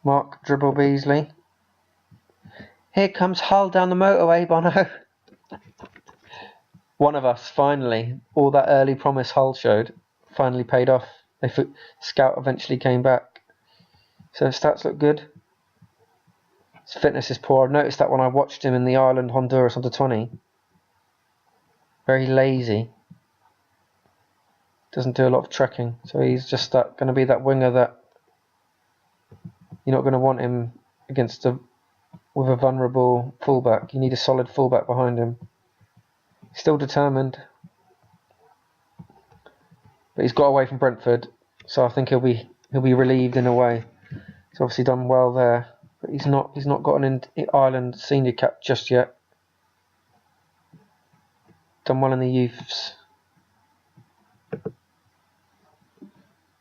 Mark dribble Beasley. Here comes Hull down the motorway, Bono. One of us, finally. All that early promise Hull showed finally paid off. Scout eventually came back. So his stats look good. His fitness is poor. I've noticed that when I watched him in the Ireland-Honduras under-20. Very lazy. Doesn't do a lot of trekking. So he's just going to be that winger that you're not going to want him with a vulnerable fullback. You need a solid fullback behind him. Still determined. But he's got away from Brentford, so I think he'll be relieved in a way. He's obviously done well there, but he's not got an Ireland senior cap just yet. Done well in the youths.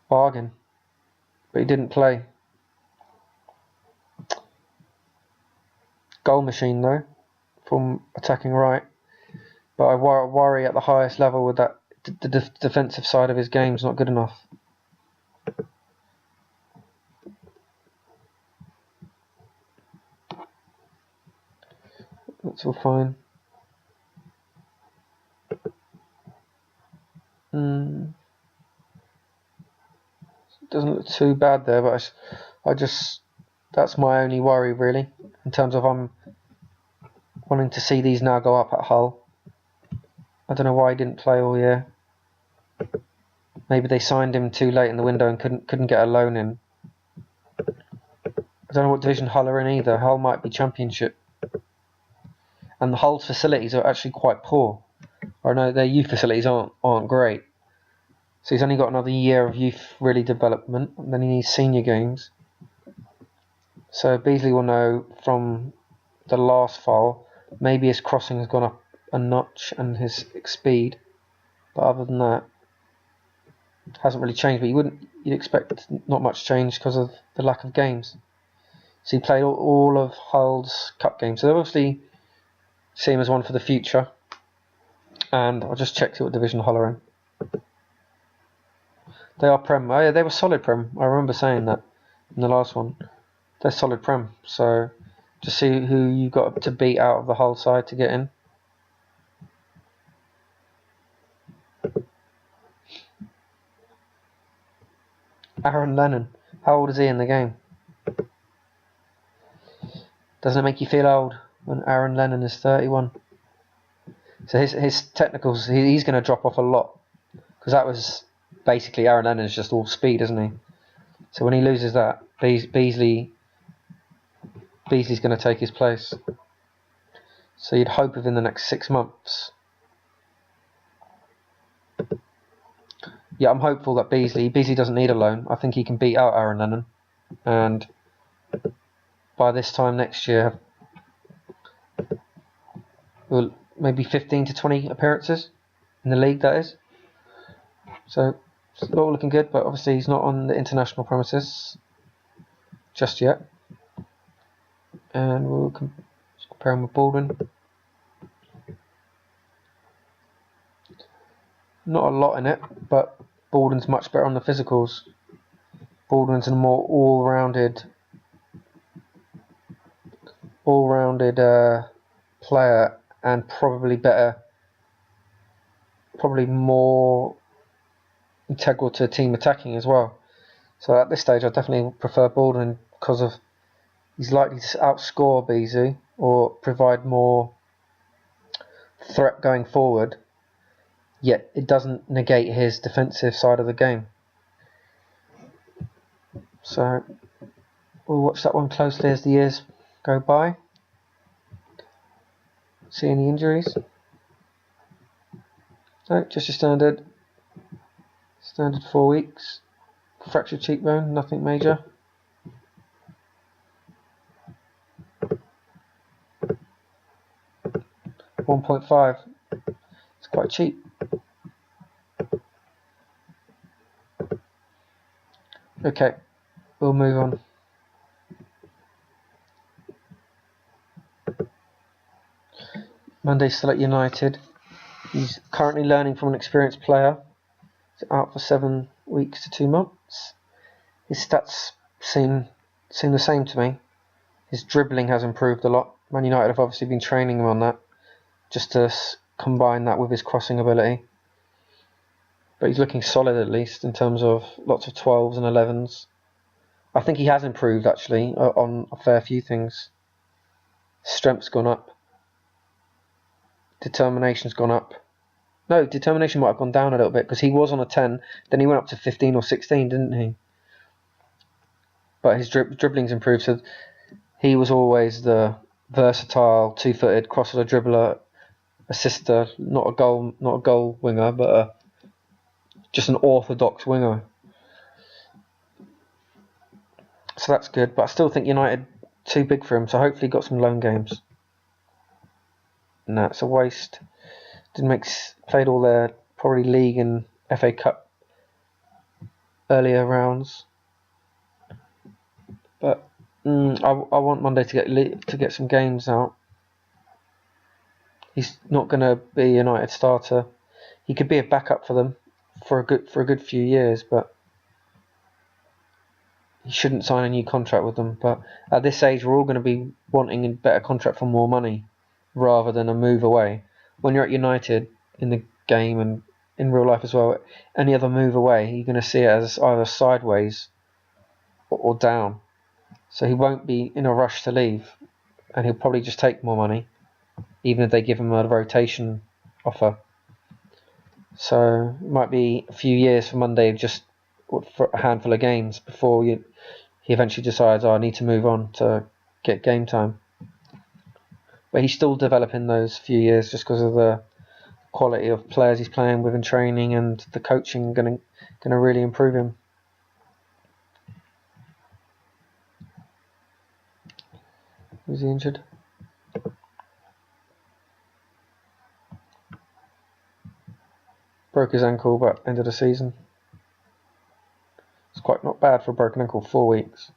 Bargain, but he didn't play. Goal machine though, from attacking right. But I worry at the highest level with that the defensive side of his game is not good enough. That's all fine. Doesn't look too bad there, but that's my only worry really, in terms of I'm wanting to see these now go up at Hull. I don't know why he didn't play all year. Maybe they signed him too late in the window and couldn't get a loan in. I don't know what division Hull are in either. Hull might be Championship. And the Hull's facilities are actually quite poor. I know their youth facilities aren't great. So he's only got another year of youth really development, and then he needs senior games. So Beasley will know from the last file, maybe his crossing has gone up a notch and his speed. But other than that, it hasn't really changed. But you'd expect not much change because of the lack of games. So he played all of Hull's cup games. So they obviously see him as one for the future. And I just checked what division Hull are in. They are Prem. Oh yeah, they were solid Prem. I remember saying that in the last one. They're solid Prem. So just see who you got to beat out of the Hull side to get in. Aaron Lennon. How old is he in the game? Doesn't it make you feel old when Aaron Lennon is 31? So his technicals, he's going to drop off a lot. Because that was basically Aaron Lennon is just all speed, isn't he? So when he loses that, Beasley's going to take his place. So you'd hope within the next 6 months. Yeah, I'm hopeful that Beasley doesn't need a loan. I think he can beat out Aaron Lennon. And by this time next year, well, maybe 15 to 20 appearances in the league, that is. So it's all looking good, but obviously he's not on the international premises just yet. And we'll compare him with Baldwin. Not a lot in it, but Baldwin's much better on the physicals. Baldwin's a more all-rounded player, and probably more integral to team attacking as well. So at this stage, I definitely prefer Baldwin because of he's likely to outscore Beasley or provide more threat going forward. Yet it doesn't negate his defensive side of the game. So we'll watch that one closely as the years go by. See any injuries? No, just your standard 4 weeks. Fractured cheekbone, nothing major. $1.5. It's quite cheap. Okay, we'll move on. Monday's still at United. He's currently learning from an experienced player. He's out for 7 weeks to 2 months. His stats seem seem the same to me. His dribbling has improved a lot. Man United have obviously been training him on that, just to combine that with his crossing ability. But he's looking solid, at least, in terms of lots of 12s and 11s. I think he has improved, actually, on a fair few things. Strength's gone up. Determination's gone up. No, determination might have gone down a little bit, because he was on a 10, then he went up to 15 or 16, didn't he? But his dribbling's improved, so he was always the versatile, two-footed, crosser, dribbler, assister, not a goal winger, but just an orthodox winger. So that's good, but I still think United too big for him, so hopefully he got some loan games. No, it's a waste. Played all their probably league and FA Cup earlier rounds. But I want Monday to get some games out. He's not going to be a United starter. He could be a backup for them for a good few years, but he shouldn't sign a new contract with them. But at this age, we're all going to be wanting a better contract for more money rather than a move away. When you're at United in the game and in real life as well, any other move away, you're going to see it as either sideways or down. So he won't be in a rush to leave, and he'll probably just take more money, even if they give him a rotation offer. So it might be a few years for Monday, just for a handful of games before he eventually decides, I need to move on to get game time. But he's still developing those few years just because of the quality of players he's playing with in training, and the coaching going to really improve him. Was he injured? Broke his ankle, but end of the season. It's quite not bad for a broken ankle, 4 weeks.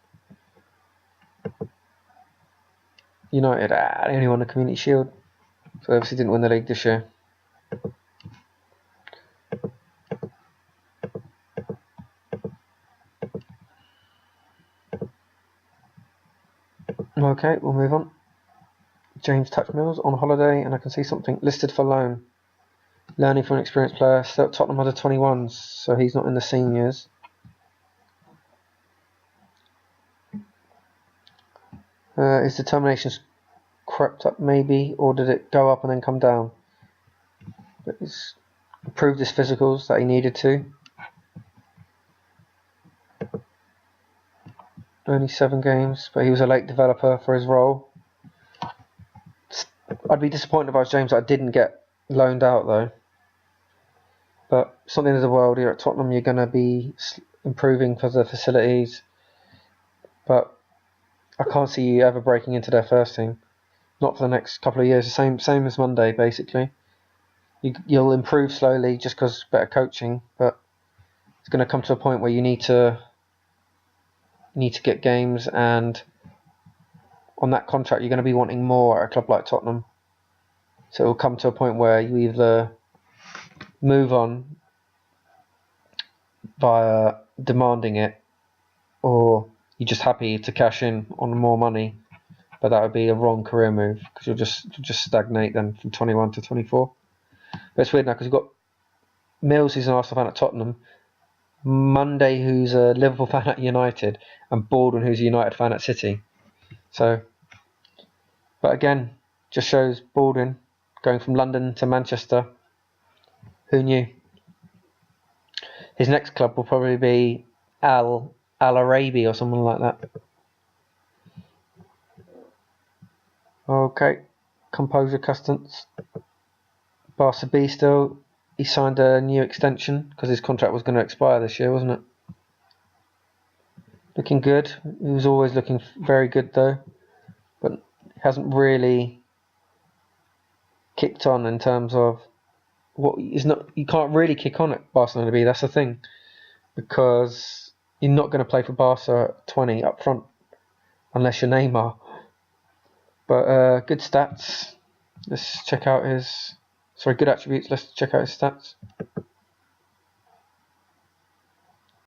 United, they only won the Community Shield, so obviously didn't win the league this year. Okay, we'll move on. James Touchmills on holiday, and I can see something listed for loan. Learning from an experienced player, still at Tottenham under 21s, so he's not in the seniors. His determination's crept up maybe, or did it go up and then come down? But he's improved his physicals that he needed to. Only 7 games, but he was a late developer for his role. I'd be disappointed if I was James that I didn't get loaned out though. But it's not the end of the world. Here at Tottenham, you're going to be improving for the facilities. But I can't see you ever breaking into their first team. Not for the next couple of years. The same as Monday, basically. You'll improve slowly just because better coaching. But it's going to come to a point where you need to get games, and on that contract you're going to be wanting more at a club like Tottenham. So it will come to a point where you either move on via demanding it, or you're just happy to cash in on more money. But that would be a wrong career move, because you'll just stagnate then from 21 to 24. But it's weird now because you've got Mills, who's an Arsenal fan at Tottenham, Monday, who's a Liverpool fan at United, and Baldwin, who's a United fan at City. So, but again, just shows Baldwin going from London to Manchester. Who knew? His next club will probably be Al Arabi or someone like that. Okay, Composure Customs. Barca B still. He signed a new extension because his contract was going to expire this year, wasn't it? Looking good. He was always looking very good though, but hasn't really kicked on in terms of what is not. You can't really kick on at Barcelona B. That's the thing, because you're not going to play for Barca at 20 up front unless you're Neymar. But good stats. Let's check out his. Sorry, good attributes. Let's check out his stats.